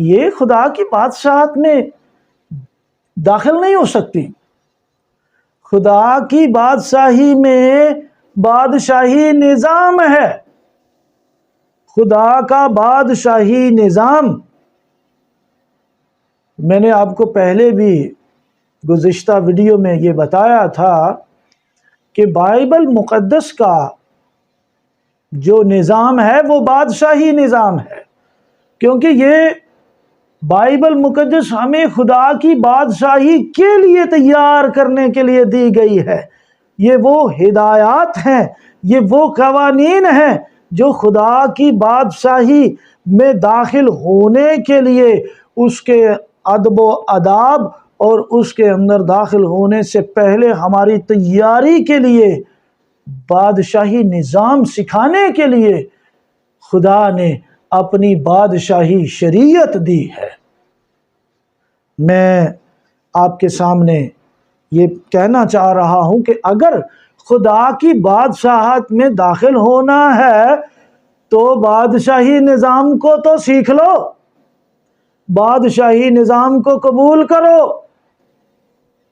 یہ خدا کی بادشاہت میں داخل نہیں ہو سکتی۔ خدا کی بادشاہی میں بادشاہی نظام ہے، خدا کا بادشاہی نظام۔ میں نے آپ کو پہلے بھی گزشتہ ویڈیو میں یہ بتایا تھا کہ بائبل مقدس کا جو نظام ہے وہ بادشاہی نظام ہے، کیونکہ یہ بائبل مقدس ہمیں خدا کی بادشاہی کے لیے تیار کرنے کے لیے دی گئی ہے۔ یہ وہ ہدایات ہیں، یہ وہ قوانین ہیں جو خدا کی بادشاہی میں داخل ہونے کے لیے، اس کے ادب و آداب اور اس کے اندر داخل ہونے سے پہلے ہماری تیاری کے لیے، بادشاہی نظام سکھانے کے لیے خدا نے اپنی بادشاہی شریعت دی ہے۔ میں آپ کے سامنے یہ کہنا چاہ رہا ہوں کہ اگر خدا کی بادشاہت میں داخل ہونا ہے تو بادشاہی نظام کو تو سیکھ لو، بادشاہی نظام کو قبول کرو،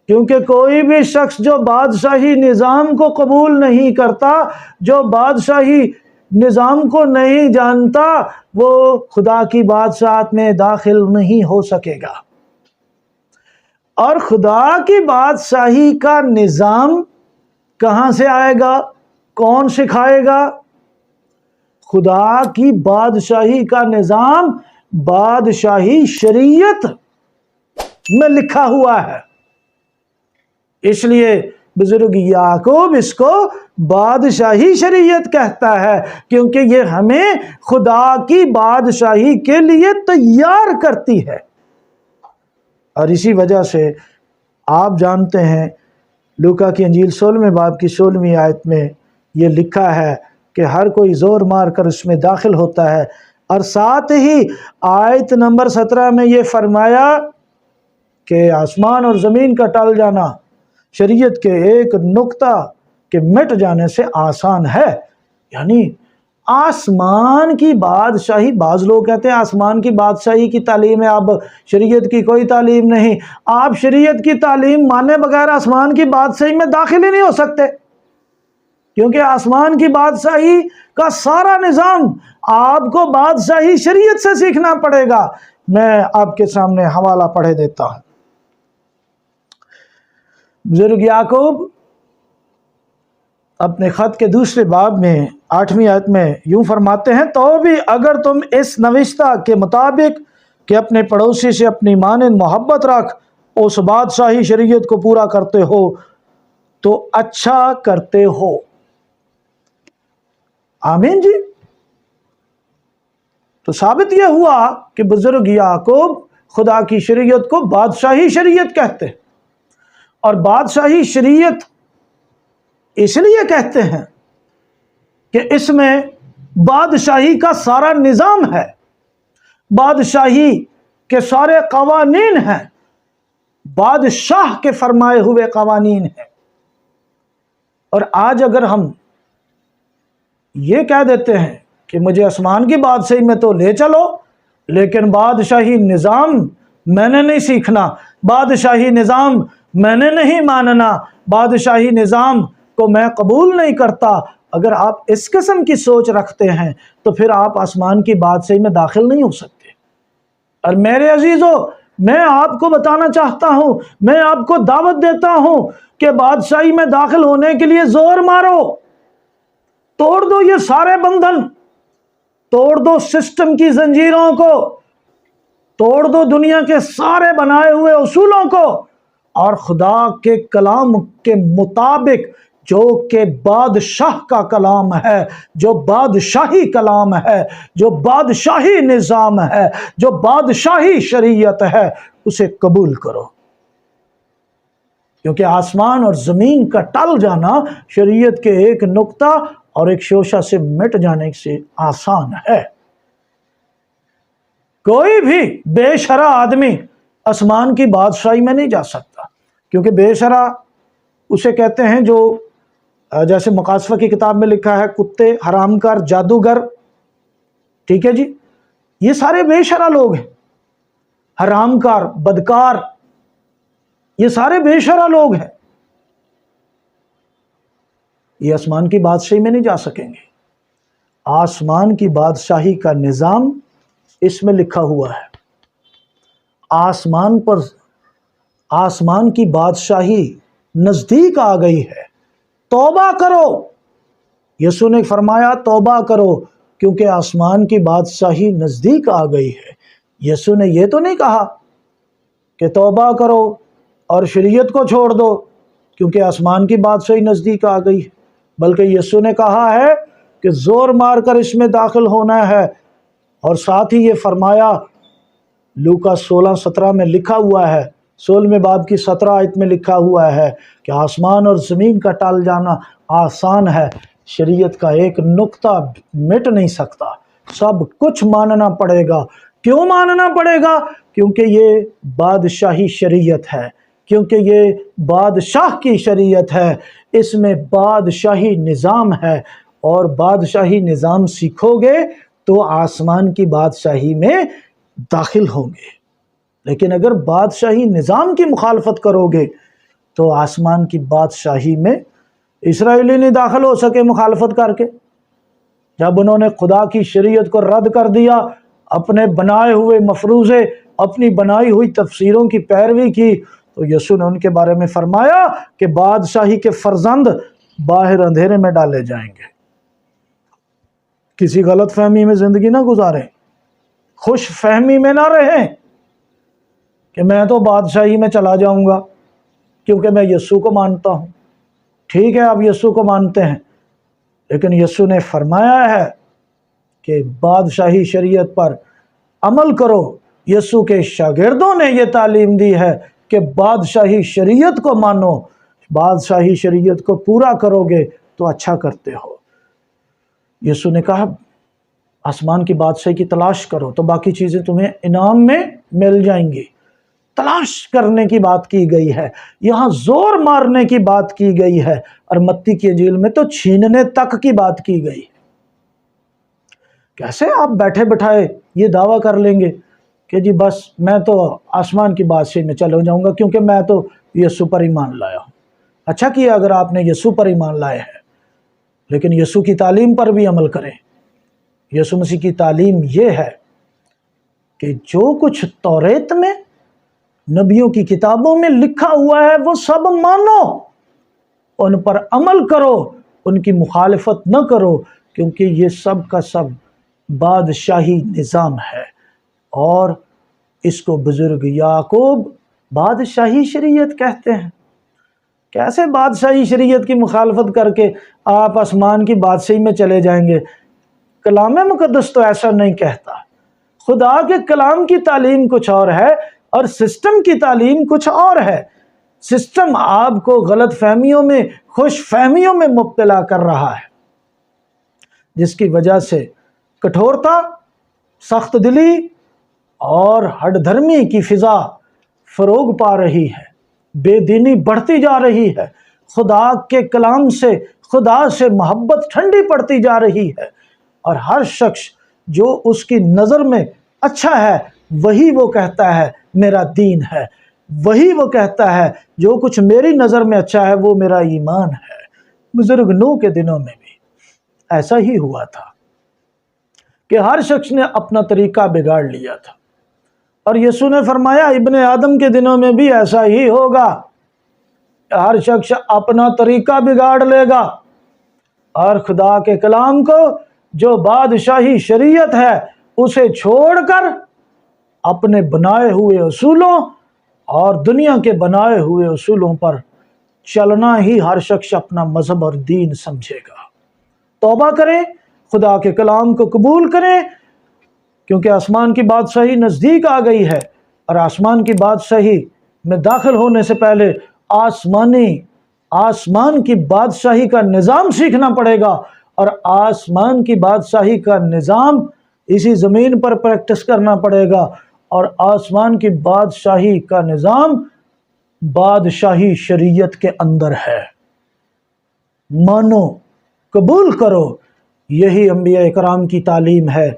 کیونکہ کوئی بھی شخص جو بادشاہی نظام کو قبول نہیں کرتا، جو بادشاہی نظام کو نہیں جانتا، وہ خدا کی بادشاہت میں داخل نہیں ہو سکے گا۔ اور خدا کی بادشاہی کا نظام کہاں سے آئے گا؟ کون سکھائے گا؟ خدا کی بادشاہی کا نظام بادشاہی شریعت میں لکھا ہوا ہے، اس لیے بزرگ یعقوب اس کو بادشاہی شریعت کہتا ہے، کیونکہ یہ ہمیں خدا کی بادشاہی کے لیے تیار کرتی ہے۔ اور اسی وجہ سے آپ جانتے ہیں لوکا کی انجیل 16 باب کی 16 آیت میں یہ لکھا ہے کہ ہر کوئی زور مار کر اس میں داخل ہوتا ہے، اور ساتھ ہی آیت نمبر 17 میں یہ فرمایا کہ آسمان اور زمین کا ٹل جانا شریعت کے ایک نقطہ کے مٹ جانے سے آسان ہے۔ یعنی آسمان کی بادشاہی، بعض لوگ کہتے ہیں آسمان کی بادشاہی کی تعلیم ہے، اب شریعت کی کوئی تعلیم نہیں۔ آپ شریعت کی تعلیم مانے بغیر آسمان کی بادشاہی میں داخل ہی نہیں ہو سکتے، کیونکہ آسمان کی بادشاہی کا سارا نظام آپ کو بادشاہی شریعت سے سیکھنا پڑے گا۔ میں آپ کے سامنے حوالہ پڑھے دیتا ہوں۔ بزرگ یعقوب اپنے خط کے دوسرے باب میں 8ویں آیت میں یوں فرماتے ہیں، تو بھی اگر تم اس نوشتہ کے مطابق کہ اپنے پڑوسی سے اپنی مانند محبت رکھ اس بادشاہی شریعت کو پورا کرتے ہو تو اچھا کرتے ہو۔ آمین جی۔ تو ثابت یہ ہوا کہ بزرگ یعقوب خدا کی شریعت کو بادشاہی شریعت کہتے ہیں، اور بادشاہی شریعت اس لیے کہتے ہیں کہ اس میں بادشاہی کا سارا نظام ہے، بادشاہی کے سارے قوانین ہیں، بادشاہ کے فرمائے ہوئے قوانین ہیں۔ اور آج اگر ہم یہ کہہ دیتے ہیں کہ مجھے آسمان کی بادشاہی میں تو لے چلو، لیکن بادشاہی نظام میں نے نہیں سیکھنا، بادشاہی نظام میں نے نہیں ماننا، بادشاہی نظام کو میں قبول نہیں کرتا، اگر آپ اس قسم کی سوچ رکھتے ہیں تو پھر آپ آسمان کی بادشاہی میں داخل نہیں ہو سکتے۔ اور میرے عزیزو، میں آپ کو بتانا چاہتا ہوں، میں آپ کو دعوت دیتا ہوں کہ بادشاہی میں داخل ہونے کے لیے زور مارو، توڑ دو یہ سارے بندھن، توڑ دو سسٹم کی زنجیروں کو، توڑ دو دنیا کے سارے بنائے ہوئے اصولوں کو، اور خدا کے کلام کے مطابق جو کہ بادشاہ کا کلام ہے، جو بادشاہی کلام ہے، جو بادشاہی نظام ہے، جو بادشاہی شریعت ہے، اسے قبول کرو۔ کیونکہ آسمان اور زمین کا ٹل جانا شریعت کے ایک نقطہ اور ایک شوشہ سے مٹ جانے سے آسان ہے۔ کوئی بھی بے شرع آدمی آسمان کی بادشاہی میں نہیں جا سکتا، کیونکہ بے شرع اسے کہتے ہیں جو جیسے مقاصفہ کی کتاب میں لکھا ہے کتے، حرام کار، جادوگر، ٹھیک ہے جی، یہ سارے بے شرع لوگ ہیں۔ حرام کار، بدکار، یہ سارے بے شرع لوگ ہیں، یہ آسمان کی بادشاہی میں نہیں جا سکیں گے۔ آسمان کی بادشاہی کا نظام اس میں لکھا ہوا ہے۔ آسمان کی بادشاہی نزدیک آ گئی ہے، توبہ کرو۔ یسوع نے فرمایا توبہ کرو کیونکہ آسمان کی بادشاہی نزدیک آ گئی ہے۔ یسوع نے یہ تو نہیں کہا کہ توبہ کرو اور شریعت کو چھوڑ دو کیونکہ آسمان کی بادشاہی نزدیک آ گئی ہے، بلکہ یسوع نے کہا ہے کہ زور مار کر اس میں داخل ہونا ہے، اور ساتھ ہی یہ فرمایا لوکا 16:17 میں لکھا ہوا ہے، 16 باب کی 17 آیت میں لکھا ہوا ہے کہ آسمان اور زمین کا ٹل جانا آسان ہے، شریعت کا ایک نقطہ مٹ نہیں سکتا، سب کچھ ماننا پڑے گا۔ کیوں ماننا پڑے گا؟ کیونکہ یہ بادشاہی شریعت ہے، کیونکہ یہ بادشاہ کی شریعت ہے، اس میں بادشاہی نظام ہے، اور بادشاہی نظام سیکھو گے تو آسمان کی بادشاہی میں داخل ہوں گے۔ لیکن اگر بادشاہی نظام کی مخالفت کرو گے تو آسمان کی بادشاہی میں اسرائیلی نہیں داخل ہو سکے مخالفت کر کے۔ جب انہوں نے خدا کی شریعت کو رد کر دیا، اپنے بنائے ہوئے مفروضے، اپنی بنائی ہوئی تفسیروں کی پیروی کی، تو یسوع نے ان کے بارے میں فرمایا کہ بادشاہی کے فرزند باہر اندھیرے میں ڈالے جائیں گے۔ کسی غلط فہمی میں زندگی نہ گزاریں، خوش فہمی میں نہ رہیں کہ میں تو بادشاہی میں چلا جاؤں گا کیونکہ میں یسوع کو مانتا ہوں۔ ٹھیک ہے، آپ یسوع کو مانتے ہیں، لیکن یسوع نے فرمایا ہے کہ بادشاہی شریعت پر عمل کرو۔ یسوع کے شاگردوں نے یہ تعلیم دی ہے کہ بادشاہی شریعت کو مانو، بادشاہی شریعت کو پورا کرو گے تو اچھا کرتے ہو۔ یسوع نے کہا آسمان کی بادشاہی کی تلاش کرو تو باقی چیزیں تمہیں انعام میں مل جائیں گی۔ تلاش کرنے کی بات کی گئی ہے، یہاں زور مارنے کی بات کی گئی ہے، اور متی کی انجیل میں تو چھیننے تک کی بات کی گئی ہے۔ کیسے آپ بیٹھے بٹھائے یہ دعویٰ کر لیں گے کہ جی بس میں تو آسمان کی بادشاہی میں چلا جاؤں گا کیونکہ میں تو یسوع پر ایمان لایا ہوں۔ اچھا کیا اگر آپ نے یسوع پر ایمان لائے ہیں، لیکن یسوع کی تعلیم پر بھی عمل کریں۔ یسوع مسیح کی تعلیم یہ ہے کہ جو کچھ توریت میں، نبیوں کی کتابوں میں لکھا ہوا ہے وہ سب مانو، ان پر عمل کرو، ان کی مخالفت نہ کرو، کیونکہ یہ سب کا سب بادشاہی نظام ہے، اور اس کو بزرگ یعقوب بادشاہی شریعت کہتے ہیں۔ کیسے بادشاہی شریعت کی مخالفت کر کے آپ آسمان کی بادشاہی میں چلے جائیں گے؟ کلام مقدس تو ایسا نہیں کہتا۔ خدا کے کلام کی تعلیم کچھ اور ہے اور سسٹم کی تعلیم کچھ اور ہے۔ سسٹم آپ کو غلط فہمیوں میں، خوش فہمیوں میں مبتلا کر رہا ہے، جس کی وجہ سے کٹھورتا، سخت دلی اور ہٹ دھرمی کی فضا فروغ پا رہی ہے، بے دینی بڑھتی جا رہی ہے، خدا کے کلام سے، خدا سے محبت ٹھنڈی پڑتی جا رہی ہے، اور ہر شخص جو اس کی نظر میں اچھا ہے وہی وہ کہتا ہے میرا دین ہے، وہی وہ کہتا ہے جو کچھ میری نظر میں اچھا ہے وہ میرا ایمان ہے۔ بزرگ نوح کے دنوں میں بھی ایسا ہی ہوا تھا کہ ہر شخص نے اپنا طریقہ بگاڑ لیا تھا، اور یسوع نے فرمایا ابن آدم کے دنوں میں بھی ایسا ہی ہوگا، ہر شخص اپنا طریقہ بگاڑ لے گا، اور خدا کے کلام کو جو بادشاہی شریعت ہے اسے چھوڑ کر اپنے بنائے ہوئے اصولوں اور دنیا کے بنائے ہوئے اصولوں پر چلنا ہی ہر شخص اپنا مذہب اور دین سمجھے گا۔ توبہ کریں، خدا کے کلام کو قبول کریں، کیونکہ آسمان کی بادشاہی نزدیک آ گئی ہے، اور آسمان کی بادشاہی میں داخل ہونے سے پہلے آسمان کی بادشاہی کا نظام سیکھنا پڑے گا، اور آسمان کی بادشاہی کا نظام اسی زمین پر پریکٹس کرنا پڑے گا، اور آسمان کی بادشاہی کا نظام بادشاہی شریعت کے اندر ہے۔ مانو، قبول کرو، یہی انبیاء کرام کی تعلیم ہے،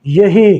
یہی